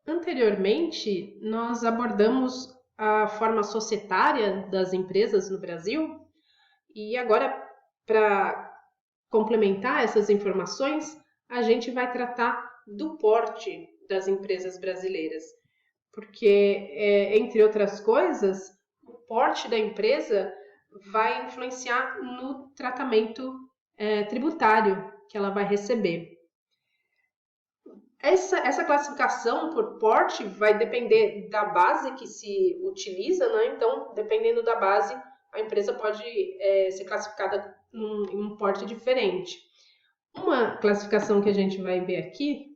Anteriormente, nós abordamos a forma societária das empresas no Brasil e agora, para complementar essas informações, a gente vai tratar do porte das empresas brasileiras, porque, entre outras coisas, o porte da empresa vai influenciar no tratamento tributário que ela vai receber. Essa classificação por porte vai depender da base que se utiliza, né? Então, dependendo da base, a empresa pode ser classificada em um porte diferente. Uma classificação que a gente vai ver aqui,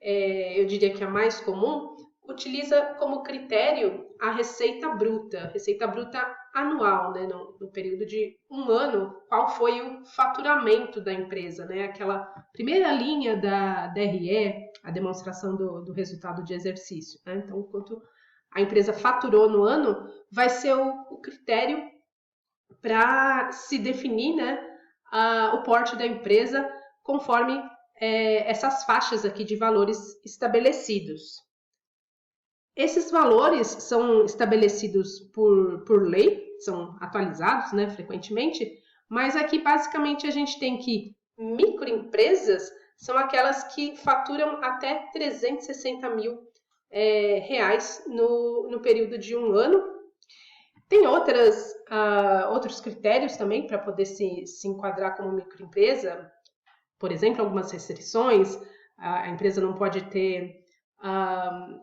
eu diria que a mais comum, utiliza como critério a receita bruta anual, né, no período de um ano, qual foi o faturamento da empresa, né, aquela primeira linha da DRE, a demonstração do resultado de exercício. Né? Então, quanto a empresa faturou no ano, vai ser o critério para se definir, né, o porte da empresa conforme essas faixas aqui de valores estabelecidos. Esses valores são estabelecidos por lei, são atualizados, né, frequentemente, mas aqui basicamente a gente tem que microempresas são aquelas que faturam até 360 mil reais no período de um ano. Tem outros critérios também para poder se enquadrar como microempresa, por exemplo, algumas restrições, a empresa não pode ter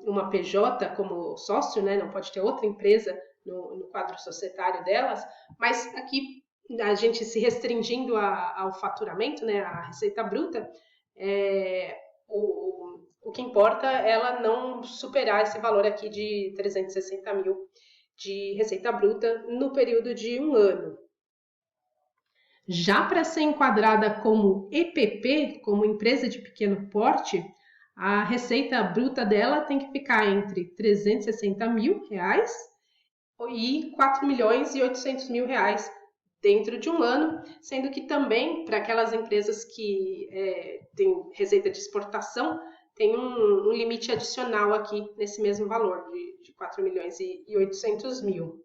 uma PJ como sócio, né? Não pode ter outra empresa no quadro societário delas, mas aqui a gente se restringindo ao faturamento, né? A receita bruta, o que importa é ela não superar esse valor aqui de 360 mil de receita bruta no período de um ano. Já para ser enquadrada como EPP, como empresa de pequeno porte, a receita bruta dela tem que ficar entre 360 mil reais e 4 milhões e 800 mil reais dentro de um ano, sendo que também para aquelas empresas que têm receita de exportação, tem um limite adicional aqui nesse mesmo valor de 4 milhões e 800 mil.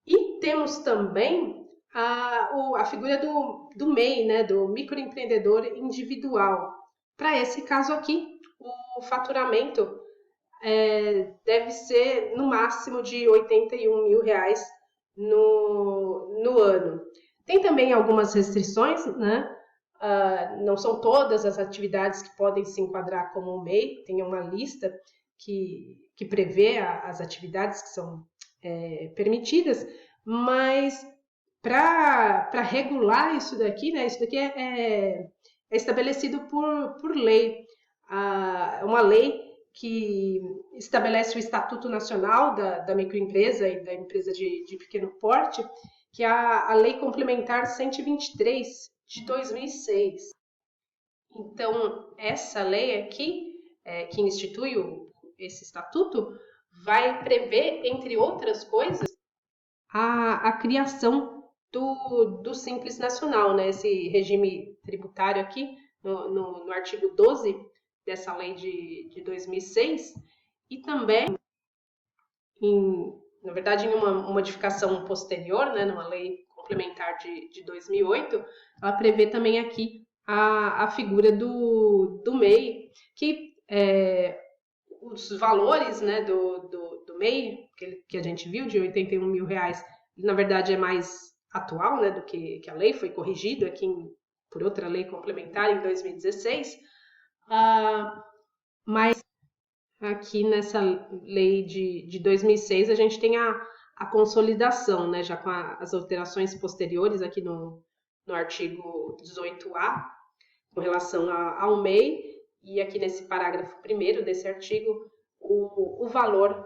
E temos também a figura do MEI, né, do microempreendedor individual. Para esse caso aqui, o faturamento deve ser no máximo de 81 mil reais no ano. Tem também algumas restrições, né? Não são todas as atividades que podem se enquadrar como MEI, tem uma lista que prevê as atividades que são permitidas, mas para regular isso daqui, né? Isso daqui é estabelecido por lei. Uma lei que estabelece o Estatuto Nacional da Microempresa e da Empresa de Pequeno Porte, que é a Lei Complementar 123 de 2006. Então, essa lei aqui, que institui esse estatuto, vai prever, entre outras coisas, a criação do Simples Nacional, né? Esse regime tributário aqui, no artigo 12 dessa lei de 2006, e também, na verdade, em uma modificação posterior, né, numa lei complementar de 2008, ela prevê também aqui a figura do MEI, que os valores, né, do MEI, que a gente viu, de 81 mil reais, na verdade é mais atual, né, do que a lei, foi corrigido aqui por outra lei complementar em 2016, mas aqui nessa lei de 2006 a gente tem a consolidação, né, já com as alterações posteriores aqui no artigo 18A, com relação ao MEI, e aqui nesse parágrafo primeiro desse artigo, o valor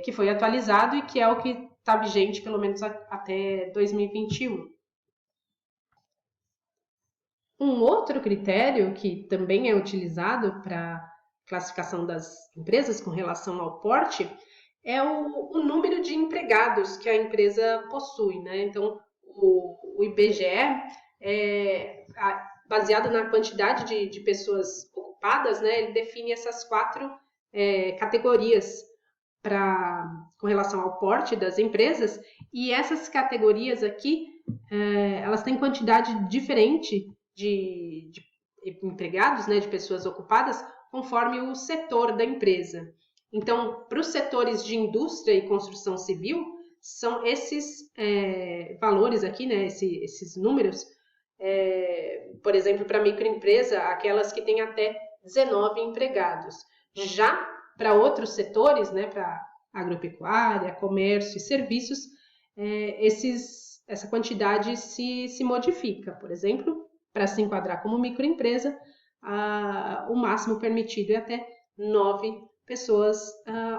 que foi atualizado e que é o que está vigente pelo menos até 2021. Um outro critério que também é utilizado para classificação das empresas com relação ao porte é o número de empregados que a empresa possui, né? Então, o IBGE é baseado na quantidade de pessoas ocupadas, né, ele define essas 4 categorias com relação ao porte das empresas, e essas categorias aqui, elas têm quantidade diferente de empregados, né, de pessoas ocupadas, conforme o setor da empresa. Então, para os setores de indústria e construção civil, são esses valores aqui, né, esses números, por exemplo, para microempresa, aquelas que têm até 19 empregados. Já para outros setores, né, para agropecuária, comércio e serviços, essa quantidade se modifica. Por exemplo, para se enquadrar como microempresa, o máximo permitido é até 9 pessoas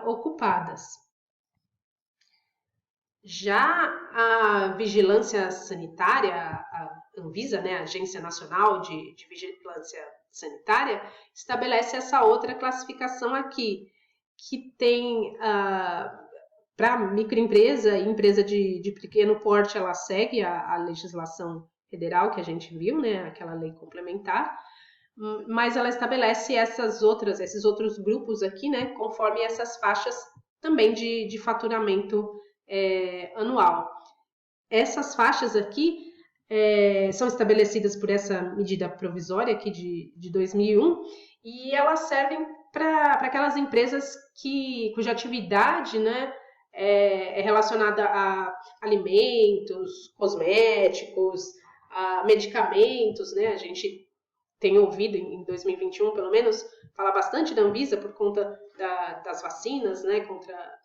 ocupadas. Já a vigilância sanitária, a Anvisa, né, a Agência Nacional de Vigilância Sanitária, estabelece essa outra classificação aqui, que tem para microempresa e empresa de pequeno porte, ela segue a legislação federal que a gente viu, né, aquela lei complementar, mas ela estabelece esses outros grupos aqui, né, conforme essas faixas também de faturamento anual. Essas faixas aqui são estabelecidas por essa medida provisória aqui de 2001 e elas servem para aquelas empresas cuja atividade, né, é relacionada a alimentos, cosméticos, a medicamentos, né? A gente tem ouvido em 2021, pelo menos, falar bastante da Anvisa por conta das vacinas, né, contra a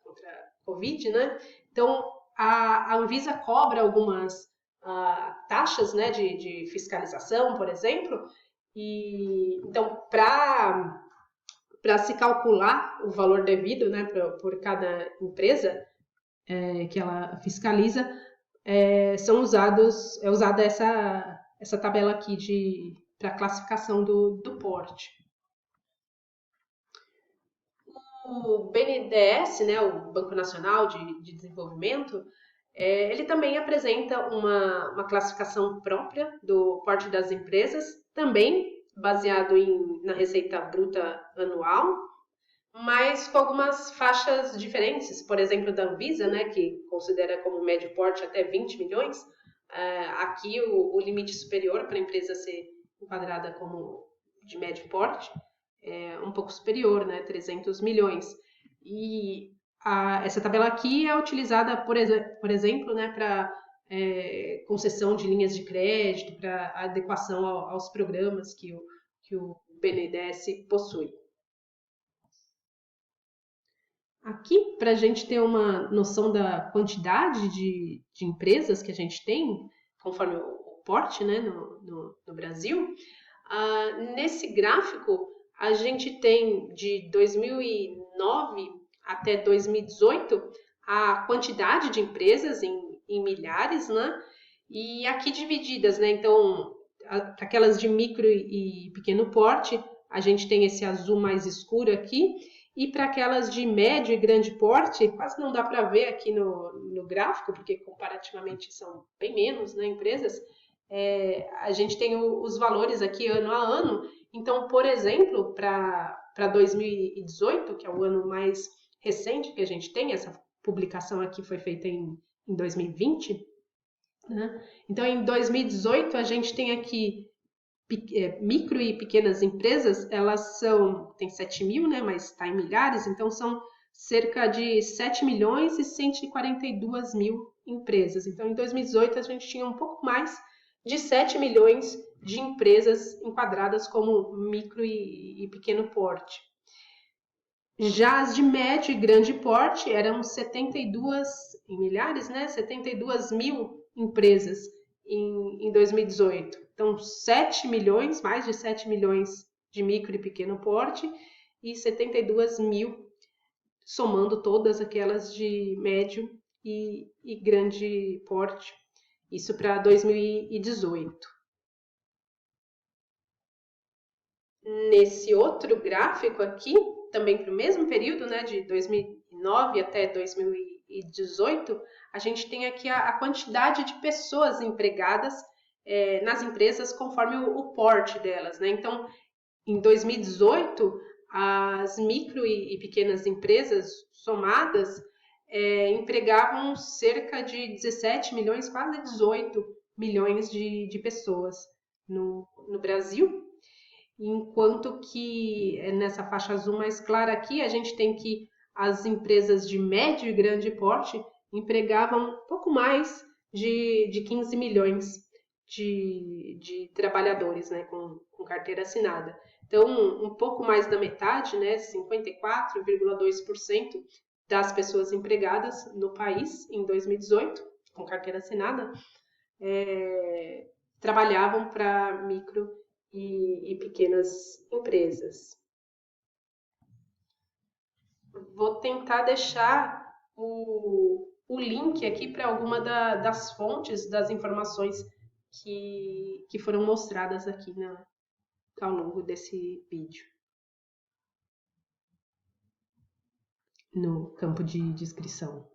Covid, né? Então, a Anvisa cobra algumas taxas, né, de fiscalização, por exemplo, e então, para se calcular o valor devido, né, por cada empresa que ela fiscaliza, é usada essa tabela aqui para classificação do porte. O BNDES, né, o Banco Nacional de Desenvolvimento, ele também apresenta uma classificação própria do porte das empresas, também baseado na receita bruta anual, mas com algumas faixas diferentes. Por exemplo, da Anvisa, né, que considera como médio porte até 20 milhões, aqui o limite superior para a empresa ser enquadrada como de médio porte é um pouco superior, né, 300 milhões. E essa tabela aqui é utilizada, por exemplo, né, para concessão de linhas de crédito, para adequação aos programas que o BNDES possui. Aqui, para a gente ter uma noção da quantidade de empresas que a gente tem, conforme o porte, né, no Brasil, nesse gráfico a gente tem de 2009 até 2018 a quantidade de empresas em milhares, né? E aqui divididas, né? Então, aquelas de micro e pequeno porte, a gente tem esse azul mais escuro aqui, e para aquelas de médio e grande porte, quase não dá para ver aqui no gráfico, porque comparativamente são bem menos, né, empresas, a gente tem os valores aqui ano a ano. Então, por exemplo, para 2018, que é o ano mais recente que a gente tem, essa publicação aqui foi feita em 2020, né? Então, em 2018, a gente tem aqui micro e pequenas empresas, elas tem 7 mil, né, mas está em milhares, então são cerca de 7 milhões e 142 mil empresas. Então, em 2018, a gente tinha um pouco mais de 7 milhões de empresas enquadradas como micro e pequeno porte. Já as de médio e grande porte eram 72 em milhares, né? 72 mil empresas em 2018. Então, 7 milhões, mais de 7 milhões de micro e pequeno porte e 72 mil, somando todas aquelas de médio e grande porte. Isso para 2018. Nesse outro gráfico aqui, também para o mesmo período, né, de 2009 até 2018, a gente tem aqui a quantidade de pessoas empregadas nas empresas conforme o porte delas, né? Então, Em 2018, as micro e pequenas empresas somadas empregavam cerca de 17 milhões, quase 18 milhões de pessoas no Brasil, enquanto que nessa faixa azul mais clara aqui, a gente tem que as empresas de médio e grande porte empregavam pouco mais de 15 milhões de trabalhadores, né, com carteira assinada. Então, um pouco mais da metade, né, 54,2% das pessoas empregadas no país em 2018, com carteira assinada, trabalhavam para micro e pequenas empresas. Vou tentar deixar o link aqui para alguma das fontes das informações que foram mostradas aqui ao longo desse vídeo, no campo de descrição.